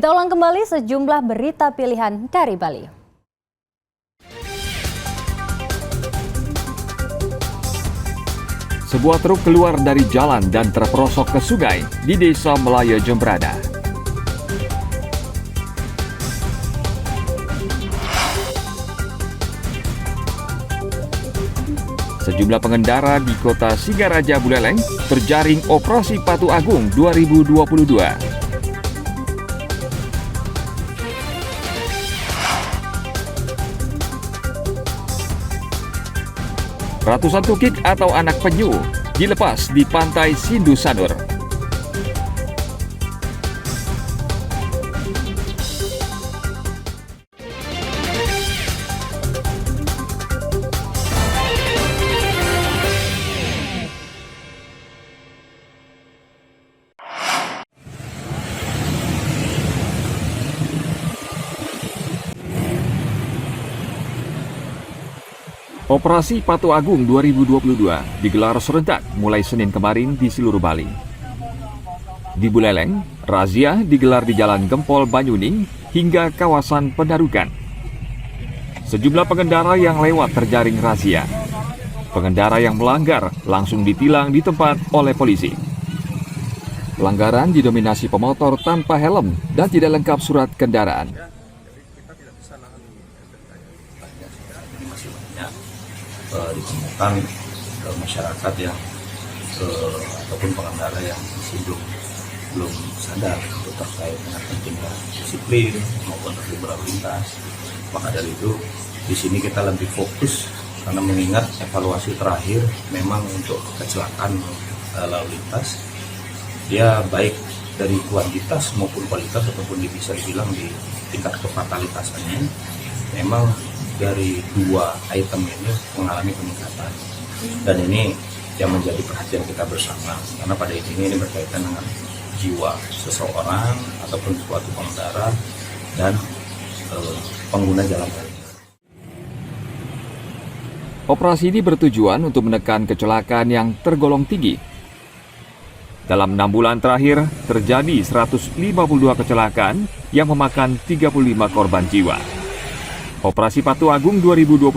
Kita ulang kembali sejumlah berita pilihan dari Bali. Sebuah truk keluar dari jalan dan terperosok ke sungai di Desa Melaya Jembrana. Sejumlah pengendara di kota Singaraja Buleleng terjaring Operasi Patu Agung 2022. Ratusan tukik atau anak penyu dilepas di pantai Sindu Sanur. Operasi Patu Agung 2022 digelar serentak mulai Senin kemarin di seluruh Bali. Di Buleleng, razia digelar di Jalan Gempol Banyuning hingga kawasan Pendarukan. Sejumlah pengendara yang lewat terjaring razia. Pengendara yang melanggar langsung ditilang di tempat oleh polisi. Pelanggaran didominasi pemotor tanpa helm dan tidak lengkap surat kendaraan. Ditemukan masyarakat yang ataupun pengendara yang masih belum sadar terkait dengan pentingnya disiplin maupun tertib berlalu lintas. Maka dari itu di sini kita lebih fokus karena mengingat evaluasi terakhir memang untuk kecelakaan lalu lintas dia baik dari kuantitas maupun kualitas ataupun bisa dibilang di tingkat kefatalitasannya memang dari dua item ini mengalami peningkatan, dan ini yang menjadi perhatian kita bersama karena pada intinya ini berkaitan dengan jiwa seseorang ataupun suatu pengendara dan pengguna jalan raya. Operasi ini bertujuan untuk menekan kecelakaan yang tergolong tinggi. Dalam 6 bulan terakhir terjadi 152 kecelakaan yang memakan 35 korban jiwa. Operasi Patu Agung 2022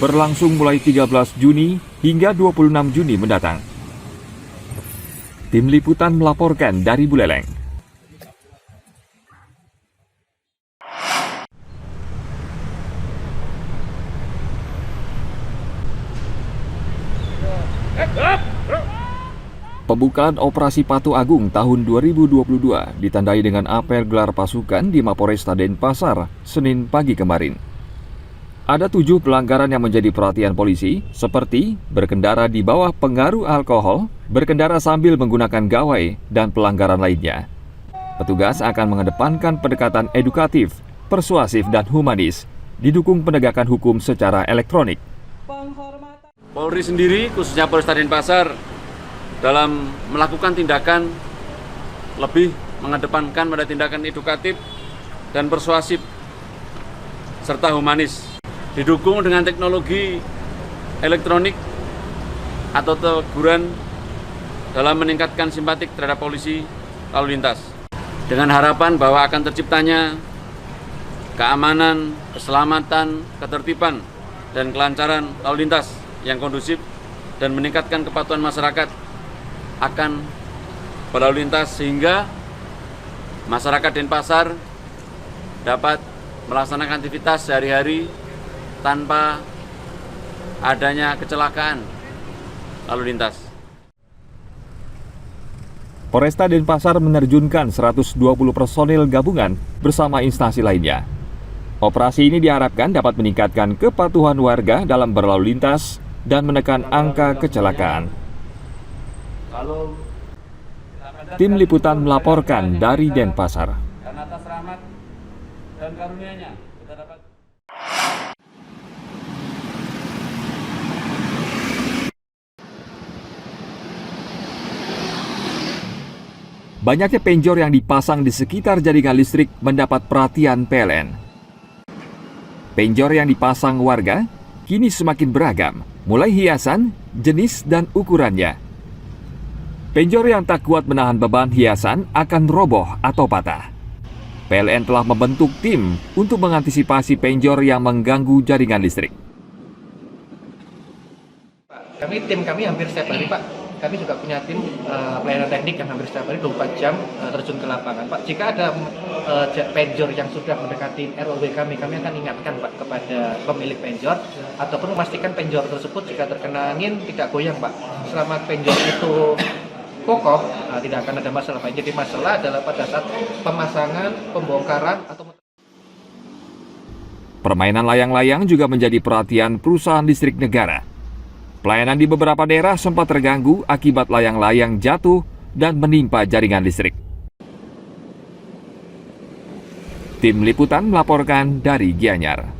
berlangsung mulai 13 Juni hingga 26 Juni mendatang. Tim Liputan melaporkan dari Buleleng. Pembukaan Operasi Patu Agung tahun 2022 ditandai dengan apel gelar pasukan di Mapolresta Denpasar, Senin pagi kemarin. Ada 7 pelanggaran yang menjadi perhatian polisi, seperti berkendara di bawah pengaruh alkohol, berkendara sambil menggunakan gawai, dan pelanggaran lainnya. Petugas akan mengedepankan pendekatan edukatif, persuasif, dan humanis, didukung penegakan hukum secara elektronik. Polri sendiri, khususnya Polresta Denpasar, dalam melakukan tindakan lebih mengedepankan pada tindakan edukatif dan persuasif serta humanis, didukung dengan teknologi elektronik atau teguran dalam meningkatkan simpatik terhadap polisi lalu lintas, dengan harapan bahwa akan terciptanya keamanan, keselamatan, ketertiban, dan kelancaran lalu lintas yang kondusif dan meningkatkan kepatuhan masyarakat akan berlalu lintas sehingga masyarakat Denpasar dapat melaksanakan aktivitas sehari-hari tanpa adanya kecelakaan lalu lintas. Polresta Denpasar menerjunkan 120 personil gabungan bersama instansi lainnya. Operasi ini diharapkan dapat meningkatkan kepatuhan warga dalam berlalu lintas dan menekan angka kecelakaan. Tim Liputan melaporkan dari Denpasar. Karena atas rahmat dan karunia-Nya kita dapat. Banyaknya penjor yang dipasang di sekitar jaringan listrik mendapat perhatian PLN. Penjor yang dipasang warga kini semakin beragam, mulai hiasan, jenis, dan ukurannya. Penjor yang tak kuat menahan beban hiasan akan roboh atau patah. PLN telah membentuk tim untuk mengantisipasi penjor yang mengganggu jaringan listrik. Tim kami hampir setiap hari, Pak. Kami juga punya tim pelayanan teknik yang hampir setiap hari 24 jam terjun ke lapangan, Pak. Jika ada penjor yang sudah mendekati ROW kami akan ingatkan, Pak, kepada pemilik penjor ataupun memastikan penjor tersebut jika terkena angin tidak goyang, Pak. Selama penjor itu kokoh, tidak akan ada masalah, Pak. Jadi masalah adalah pada saat pemasangan, pembongkaran atau Permainan layang-layang juga menjadi perhatian perusahaan listrik negara. Pelayanan di beberapa daerah sempat terganggu akibat layang-layang jatuh dan menimpa jaringan listrik. Tim Liputan melaporkan dari Gianyar.